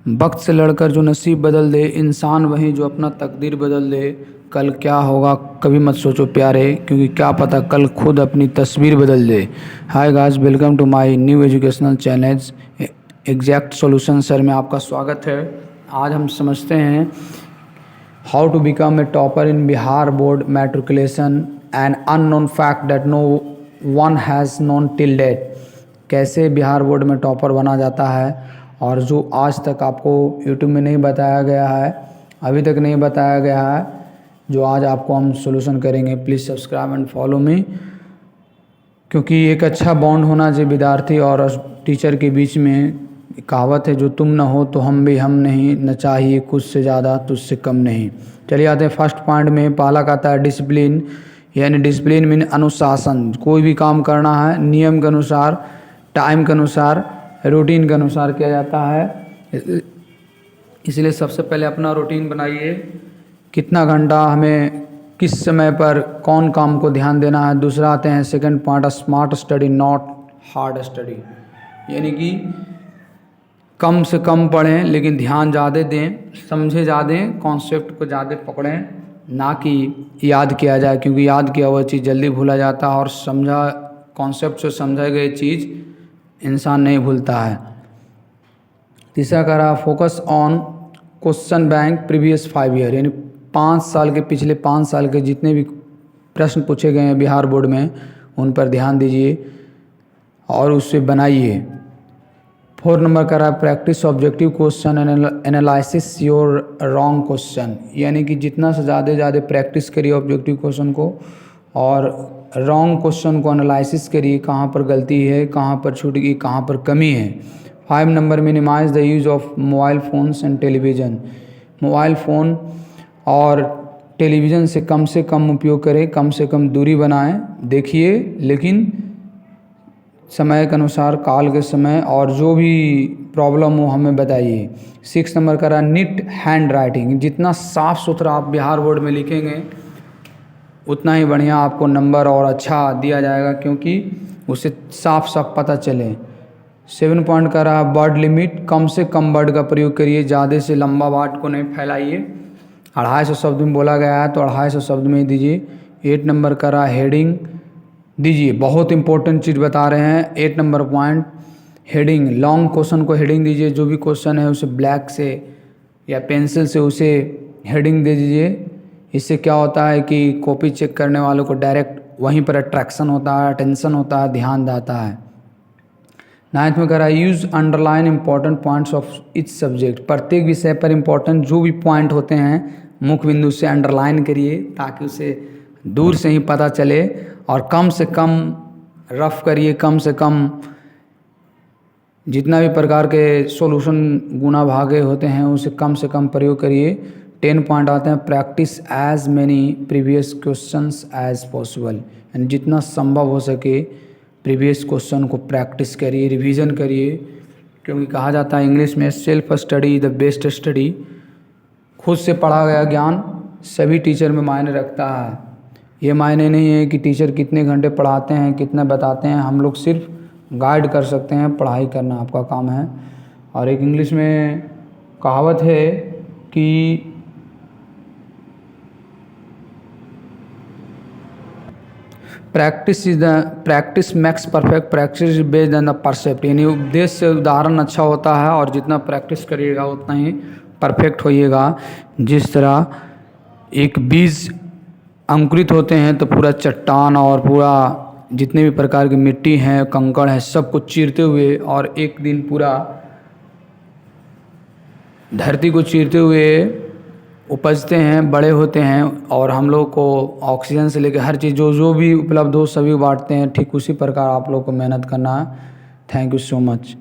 वक्त से लड़कर जो नसीब बदल दे, इंसान वही जो अपना तकदीर बदल दे। कल क्या होगा कभी मत सोचो प्यारे, क्योंकि क्या पता कल खुद अपनी तस्वीर बदल दे। Hi guys, welcome to my new educational channel exact solution sir में आपका स्वागत है। आज हम समझते हैं how to become a topper in Bihar board matriculation an unknown fact that no one has known till date. कैसे बिहार बोर्ड में टॉपर बना जाता है और जो आज तक आपको यूट्यूब में नहीं बताया गया है, अभी तक नहीं बताया गया है, जो आज आपको हम सोल्यूशन करेंगे। Please subscribe and follow me, क्योंकि एक अच्छा बॉन्ड होना चाहिए विद्यार्थी और टीचर के बीच में। कहावत है, जो तुम न हो तो हम भी हम नहीं, न चाहिए खुद से ज़्यादा तुझसे कम नहीं। चलिए आते हैं फर्स्ट पॉइंट में। पहला कहता है डिसिप्लिन, यानी डिसिप्लिन मीन अनुशासन। कोई भी काम करना है नियम के अनुसार, टाइम के अनुसार, रूटीन के अनुसार किया जाता है। इसलिए सबसे पहले अपना रूटीन बनाइए, कितना घंटा हमें किस समय पर कौन काम को ध्यान देना है। दूसरा आते हैं second point, smart study not hard study, यानी कि कम से कम पढ़ें लेकिन ध्यान ज़्यादा दें, समझे ज़्यादा, कॉन्सेप्ट को ज़्यादा पकड़ें, ना कि याद किया जाए, क्योंकि याद किया हुआ चीज़ जल्दी भूला जाता है और समझा कॉन्सेप्ट से समझाई गई चीज़ इंसान नहीं भूलता है। तीसरा कह रहा focus on question bank previous 5 year, यानी 5 साल के, पिछले 5 साल के जितने भी प्रश्न पूछे गए हैं बिहार बोर्ड में, उन पर ध्यान दीजिए और उससे बनाइए। 4 नंबर का रहा practice objective question analysis your wrong question, यानी कि जितना से ज़्यादा प्रैक्टिस करिए ऑब्जेक्टिव क्वेश्चन को और रॉन्ग क्वेश्चन को एनालिसिस करिए, कहाँ पर गलती है, कहाँ पर छूट गई, कहाँ पर कमी है। 5 number minimize the use of mobile phones and television. Mobile phone और टेलीविज़न से कम उपयोग करें, कम से कम दूरी बनाएं, देखिए लेकिन समय के अनुसार, काल के समय, और जो भी प्रॉब्लम हो हमें बताइए। 6 नंबर का रहा नीट हैंड राइटिंग। जितना साफ़ सुथरा आप बिहार बोर्ड में लिखेंगे उतना ही बढ़िया आपको नंबर और अच्छा दिया जाएगा, क्योंकि उसे साफ साफ पता चले। 7 पॉइंट का रहा वर्ड लिमिट, कम से कम वर्ड का प्रयोग करिए, ज़्यादा से लंबा वर्ड को नहीं फैलाइए। 250 शब्द में बोला गया है तो 250 शब्द में ही दीजिए। 8 नंबर का रहा हेडिंग दीजिए, बहुत इंपॉर्टेंट चीज़ बता रहे हैं। 8 number point heading, long question को हेडिंग दीजिए, जो भी क्वेश्चन है उसे ब्लैक से या पेंसिल से उसे हेडिंग दे दीजिए। इससे क्या होता है कि कॉपी चेक करने वालों को डायरेक्ट वहीं पर अट्रैक्शन होता है, अटेंशन होता है, ध्यान जाता है। 9th में कह रहा है use underline important points of each subject. प्रत्येक विषय पर इंपॉर्टेंट जो भी पॉइंट होते हैं मुख्य बिंदु से अंडरलाइन करिए, ताकि उसे दूर से ही पता चले, और कम से कम रफ करिए, कम से कम जितना भी प्रकार के सॉल्यूशन गुना भागे होते हैं उसे कम से कम प्रयोग करिए। 10 पॉइंट आते हैं practice as many previous questions as possible, यानी जितना संभव हो सके प्रीवियस क्वेश्चन को प्रैक्टिस करिए, रिवीजन करिए, क्योंकि कहा जाता है इंग्लिश में self study the best study. खुद से पढ़ा गया ज्ञान सभी टीचर में मायने रखता है। ये मायने नहीं है कि टीचर कितने घंटे पढ़ाते हैं, कितना बताते हैं, हम लोग सिर्फ गाइड कर सकते हैं, पढ़ाई करना आपका काम है। और एक इंग्लिश में कहावत है कि practice makes perfect, practice based on the precept, यानी उपदेश से उदाहरण अच्छा होता है और जितना प्रैक्टिस करिएगा उतना ही परफेक्ट होइएगा। जिस तरह एक बीज अंकुरित होते हैं तो पूरा चट्टान और पूरा जितने भी प्रकार की मिट्टी हैं, कंकड़ हैं, सब कुछ चीरते हुए और एक दिन पूरा धरती को चीरते हुए उपजते हैं, बड़े होते हैं, और हम लोग को ऑक्सीजन से लेकर हर चीज़ जो भी उपलब्ध हो सभी बांटते हैं। ठीक उसी प्रकार आप लोग को मेहनत करना है। Thank you so much.